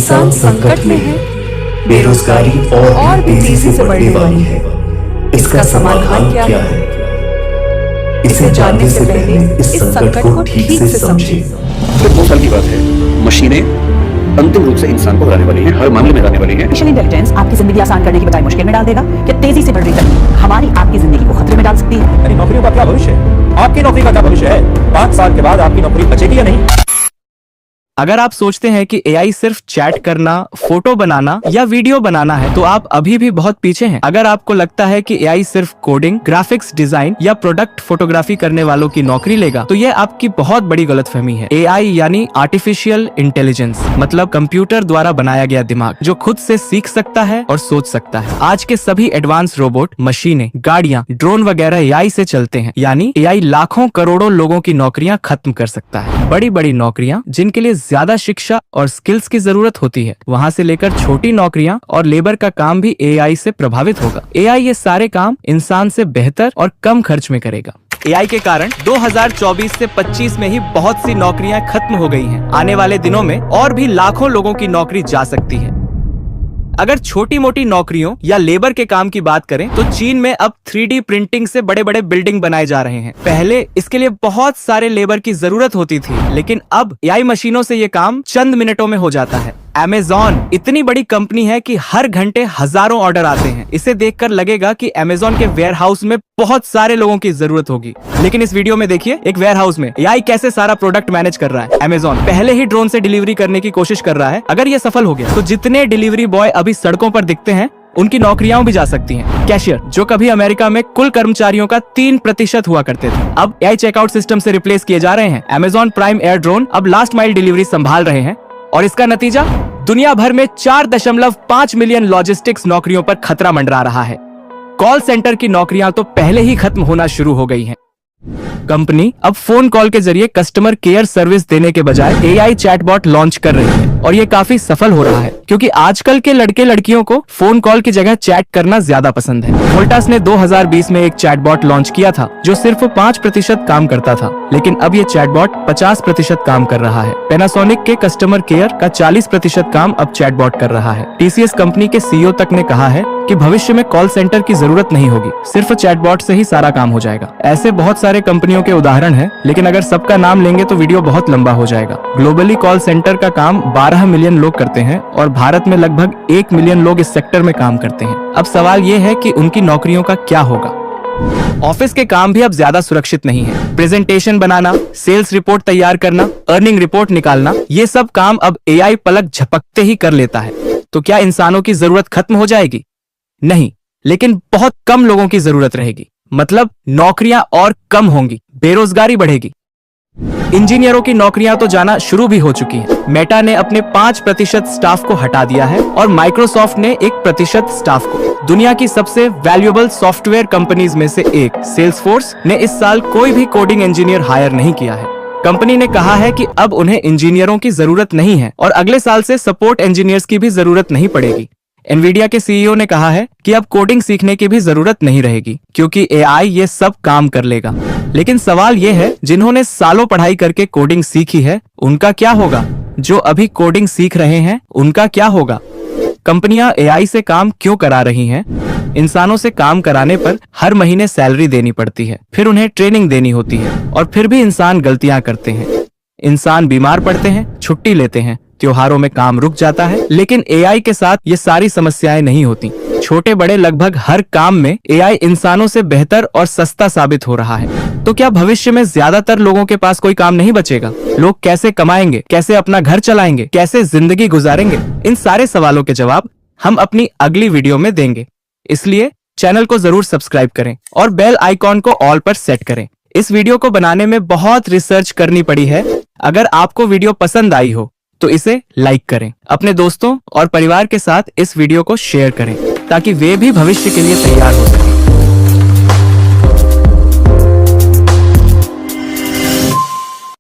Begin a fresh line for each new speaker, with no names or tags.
इंसान संकट में है, बेरोजगारी और भी तेजी से बढ़ने वाली है। इसका समाधान क्या है? इसे जानने से पहले इस संकट को ठीक से समझें।
सिर्फ 2 साल की बात है, मशीनें अंतिम रूप से इंसान को हराने वाली हैं, हर मामले में हराने वाली हैं।
आर्टिफिशियल इंटेलिजेंस आपकी जिंदगी आसान करने की बजाय मुश्किल में डाल देगा। क्या तेजी से बढ़ रही तकनीक हमारी आपकी जिंदगी को खतरे में डाल सकती है?
यानी नौकरियों का क्या भविष्य है? आपकी नौकरी का क्या भविष्य है? 5 साल के बाद आपकी नौकरी बचेगी या नहीं?
अगर आप सोचते हैं कि एआई सिर्फ चैट करना, फोटो बनाना या वीडियो बनाना है, तो आप अभी भी बहुत पीछे हैं। अगर आपको लगता है कि एआई सिर्फ कोडिंग, ग्राफिक्स डिजाइन या प्रोडक्ट फोटोग्राफी करने वालों की नौकरी लेगा, तो यह आपकी बहुत बड़ी गलतफहमी है। एआई यानी आर्टिफिशियल इंटेलिजेंस, मतलब कंप्यूटर द्वारा बनाया गया दिमाग जो खुद से सीख सकता है और सोच सकता है। आज के सभी एडवांस रोबोट, मशीनें, गाड़ियां, ड्रोन वगैरह एआई से चलते हैं। यानी एआई लाखों करोड़ों लोगों की नौकरियां खत्म कर सकता है। बड़ी बड़ी नौकरियां जिनके लिए ज्यादा शिक्षा और स्किल्स की जरूरत होती है, वहां से लेकर छोटी नौकरियां और लेबर का काम भी एआई से प्रभावित होगा। एआई ये सारे काम इंसान से बेहतर और कम खर्च में करेगा। एआई के कारण 2024 से 25 में ही बहुत सी नौकरियां खत्म हो गई हैं। आने वाले दिनों में और भी लाखों लोगों की नौकरी जा सकती है। अगर छोटी मोटी नौकरियों या लेबर के काम की बात करें, तो चीन में अब 3D प्रिंटिंग से बड़े बड़े बिल्डिंग बनाए जा रहे हैं। पहले इसके लिए बहुत सारे लेबर की जरूरत होती थी, लेकिन अब एआई मशीनों से ये काम चंद मिनटों में हो जाता है। Amazon इतनी बड़ी कंपनी है कि हर घंटे हजारों ऑर्डर आते हैं। इसे देखकर लगेगा कि Amazon के वेयर हाउस में बहुत सारे लोगों की जरूरत होगी, लेकिन इस वीडियो में देखिए एक वेयर हाउस में एआई कैसे सारा प्रोडक्ट मैनेज कर रहा है। Amazon पहले ही ड्रोन से डिलीवरी करने की कोशिश कर रहा है। अगर ये सफल हो गया तो जितने डिलीवरी बॉय अभी सड़कों पर दिखते हैं, उनकी नौकरियां भी जा सकती हैं। कैशियर, जो कभी अमेरिका में कुल कर्मचारियों का 3% हुआ करते थे, अब एआई चेकआउट सिस्टम से रिप्लेस किए जा रहे हैं। Amazon प्राइम एयर ड्रोन अब लास्ट माइल डिलीवरी संभाल रहे हैं, और इसका नतीजा दुनिया भर में 4.5 मिलियन लॉजिस्टिक्स नौकरियों पर खतरा मंडरा रहा है। कॉल सेंटर की नौकरियां तो पहले ही खत्म होना शुरू हो गई हैं। कंपनी अब फोन कॉल के जरिए कस्टमर केयर सर्विस देने के बजाय एआई चैटबॉट लॉन्च कर रही है, और ये काफी सफल हो रहा है, क्योंकि आजकल के लड़के लड़कियों को फोन कॉल की जगह चैट करना ज्यादा पसंद है। वोल्टास ने 2020 में एक चैटबॉट लॉन्च किया था जो सिर्फ 5% काम करता था, लेकिन अब ये चैटबॉट 50% काम कर रहा है। पैनासोनिक के कस्टमर केयर का 40% काम अब चैटबॉट कर रहा है। टीसीएस कंपनी के सीईओ तक ने कहा है कि भविष्य में कॉल सेंटर की जरूरत नहीं होगी, सिर्फ चैटबॉट से ही सारा काम हो जाएगा। ऐसे बहुत सारे कंपनियों के उदाहरण हैं, लेकिन अगर सबका नाम लेंगे तो वीडियो बहुत लंबा हो जाएगा। ग्लोबली कॉल सेंटर का काम 12 मिलियन लोग करते हैं, और भारत में लगभग 1 मिलियन लोग इस सेक्टर में काम करते हैं। अब सवाल ये है कि उनकी नौकरियों का क्या होगा। ऑफिस के काम भी अब ज्यादा सुरक्षित नहीं है। प्रेजेंटेशन बनाना, सेल्स रिपोर्ट तैयार करना, अर्निंग रिपोर्ट निकालना, ये सब काम अब एआई पलक झपकते ही कर लेता है। तो क्या इंसानों की जरूरत खत्म हो जाएगी? नहीं, लेकिन बहुत कम लोगों की जरूरत रहेगी। मतलब नौकरियां और कम होंगी, बेरोजगारी बढ़ेगी। इंजीनियरों की नौकरियां तो जाना शुरू भी हो चुकी हैं। मेटा ने अपने 5% स्टाफ को हटा दिया है, और माइक्रोसॉफ्ट ने 1% स्टाफ को। दुनिया की सबसे वैल्यूएबल सॉफ्टवेयर कंपनीज में से एक सेल्सफोर्स ने इस साल कोई भी कोडिंग इंजीनियर हायर नहीं किया है। कंपनी ने कहा है कि अब उन्हें इंजीनियरों की जरूरत नहीं है, और अगले साल से सपोर्ट इंजीनियर्स की भी जरूरत नहीं पड़ेगी। एनवीडिया के सीईओ ने कहा है कि अब कोडिंग सीखने की भी जरूरत नहीं रहेगी, क्योंकि एआई ये सब काम कर लेगा। लेकिन सवाल ये है, जिन्होंने सालों पढ़ाई करके कोडिंग सीखी है, उनका क्या होगा? जो अभी कोडिंग सीख रहे हैं, उनका क्या होगा? कंपनियां एआई से काम क्यों करा रही हैं? इंसानों से काम कराने पर हर महीने सैलरी देनी पड़ती है, फिर उन्हें ट्रेनिंग देनी होती है, और फिर भी इंसान गलतियां करते हैं। इंसान बीमार पड़ते हैं, छुट्टी लेते हैं, त्योहारों में काम रुक जाता है। लेकिन एआई के साथ ये सारी समस्याएं नहीं होती। छोटे बड़े लगभग हर काम में एआई इंसानों से बेहतर और सस्ता साबित हो रहा है। तो क्या भविष्य में ज्यादातर लोगों के पास कोई काम नहीं बचेगा? लोग कैसे कमाएंगे, कैसे अपना घर चलाएंगे, कैसे जिंदगी गुजारेंगे? इन सारे सवालों के जवाब हम अपनी अगली वीडियो में देंगे। इसलिए चैनल को जरूर सब्सक्राइब करें और बेल आइकॉन को ऑल पर सेट करें। इस वीडियो को बनाने में बहुत रिसर्च करनी पड़ी है। अगर आपको वीडियो पसंद आई हो तो इसे लाइक करें। अपने दोस्तों और परिवार के साथ इस वीडियो को शेयर करें, ताकि वे भी भविष्य के लिए तैयार हो सकें।